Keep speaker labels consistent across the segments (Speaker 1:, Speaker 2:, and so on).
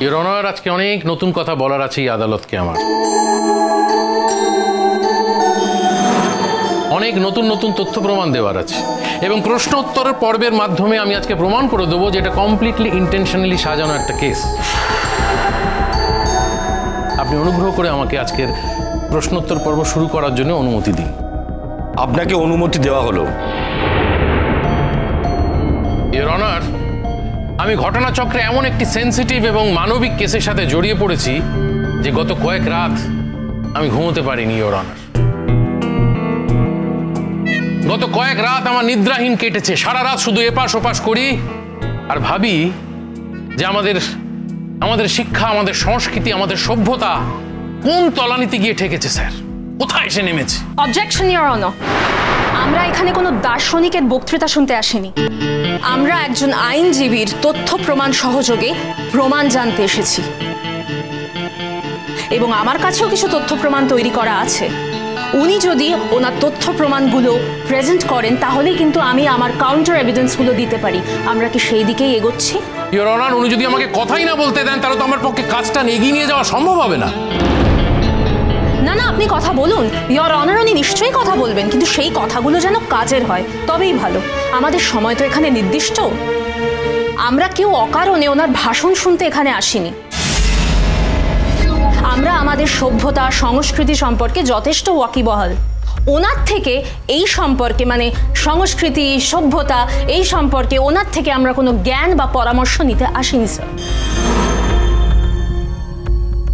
Speaker 1: Your honour, আজকে অনেক নতুন কথা বলার আছে এই আদালতকে আমার। অনেক নতুন নতুন তথ্য প্রমাণ দেওয়ার আছে এবং প্রশ্ন উত্তরের পর্বের মাধ্যমে আমি আজকে প্রমাণ করে দেবো যে এটা কমপ্লিটলি ইন্টেনশনালি সাজানো একটা কেস। আপনি অনুগ্রহ করে আমাকে আজকের প্রশ্নোত্তর পর্ব শুরু করার জন্য অনুমতি দিন।
Speaker 2: আপনাকে অনুমতি দেওয়া হলো।
Speaker 1: ইওর অনার, আমি ঘটনাচক্রে এমন একটি সেন্সিটিভ এবং মানবিক কেসের সাথে জড়িয়ে পড়েছি যে গত কয়েক রাত আমি ঘুমোতে পারিনি ইওর অনার। গত কয়েক রাত আমার নিদ্রাহীন কেটেছে। সারা রাত শুধু এপাশ ওপাশ করি আর ভাবি যে আমাদের শিক্ষা, আমাদের সংস্কৃতি, আমাদের সভ্যতা কোন তলানিতে গিয়ে ঠেকেছে স্যার, কোথায় এসে নেমেছে।
Speaker 3: অবজেকশন ইওর অনার, আমরা এখানে কোনো দার্শনিকের বক্তৃতা শুনতে আসিনি। আমরা একজন আইনজীবীর তথ্য প্রমাণ সহযোগে প্রমাণ জানতে এসেছি এবং আমার কাছেও কিছু তথ্য প্রমাণ তৈরি করা আছে। উনি যদি ওনার তথ্য প্রমাণগুলো প্রেজেন্ট করেন তাহলেই কিন্তু আমি আমার কাউন্টার এভিডেন্সগুলো দিতে পারি। আমরা কি সেই দিকেই এগোচ্ছি?
Speaker 1: ইওর অনার, উনি যদি আমাকে কথাই না বলতে দেন তাহলে তো আমার পক্ষে কাজটা এগিয়ে নিয়ে যাওয়া সম্ভব হবে না।
Speaker 3: না না, আপনি কথা বলুন ইওর অনার, উনি নিশ্চয়ই কথা বলবেন, কিন্তু সেই কথাগুলো যেন কাজের হয়, তবেই ভালো। আমাদের সময় তো এখানে নির্দিষ্ট। আমরা কেউ অকারণে ওনার ভাষণ শুনতে এখানে আসিনি। আমরা আমাদের সভ্যতা সংস্কৃতি সম্পর্কে যথেষ্ট ওয়াকিবহাল। ওনার থেকে এই সম্পর্কে, মানে সংস্কৃতি সভ্যতা এই সম্পর্কে ওনার থেকে আমরা কোনো জ্ঞান বা পরামর্শ নিতে আসিনি স্যার।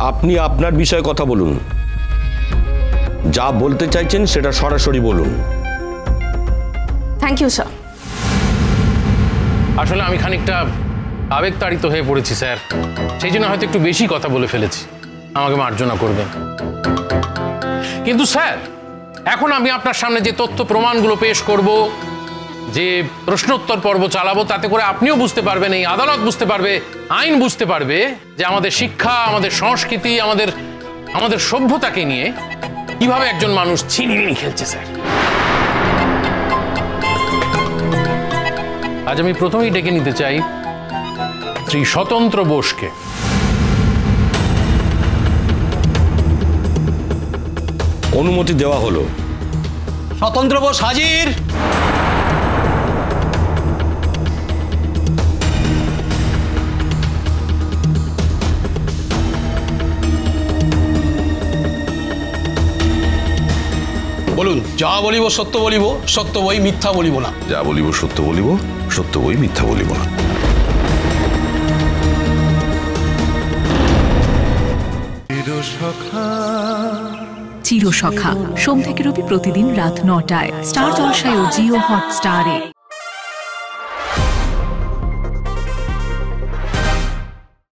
Speaker 2: আপনি আপনার বিষয়ে কথা বলুন, যা বলতে চাইছেন সেটা সরাসরি বলুন।
Speaker 3: Thank you sir.
Speaker 1: আসলে আমি খানিকটা আবেগতাড়িত হয়ে পড়েছি স্যার, সেই জন্য হয়তো একটু বেশি কথা বলে ফেলেছি, আমাকে মার্জনা করবেন। কিন্তু স্যার, এখন আমি আপনার সামনে যে তথ্য প্রমাণগুলো পেশ করব, যে প্রশ্নোত্তর পর্ব চালাবো, তাতে করে আপনিও বুঝতে পারবেন, এই আদালত বুঝতে পারবে, আইন বুঝতে পারবে যে আমাদের শিক্ষা, আমাদের সংস্কৃতি, আমাদের সভ্যতাকে নিয়ে কিভাবে একজন মানুষ ছিনিমিনি খেলছে স্যার। আজ আমি প্রথমেই ডেকে নিতে চাই শ্রী স্বতন্ত্র বোসকে।
Speaker 2: অনুমতি দেওয়া হলো।
Speaker 4: স্বতন্ত্র বোস হাজির। বলুন, যা বলিব সত্য বলিব, সত্য বই মিথ্যা বলিব না।
Speaker 5: যা বলিব সত্য বলিব, সত্য বই মিথ্যা বলিব না।
Speaker 6: চিরসখা সোম থেকে রবি প্রতিদিন রাত ৯টায় স্টার জলসায় ও জিও হটস্টারে।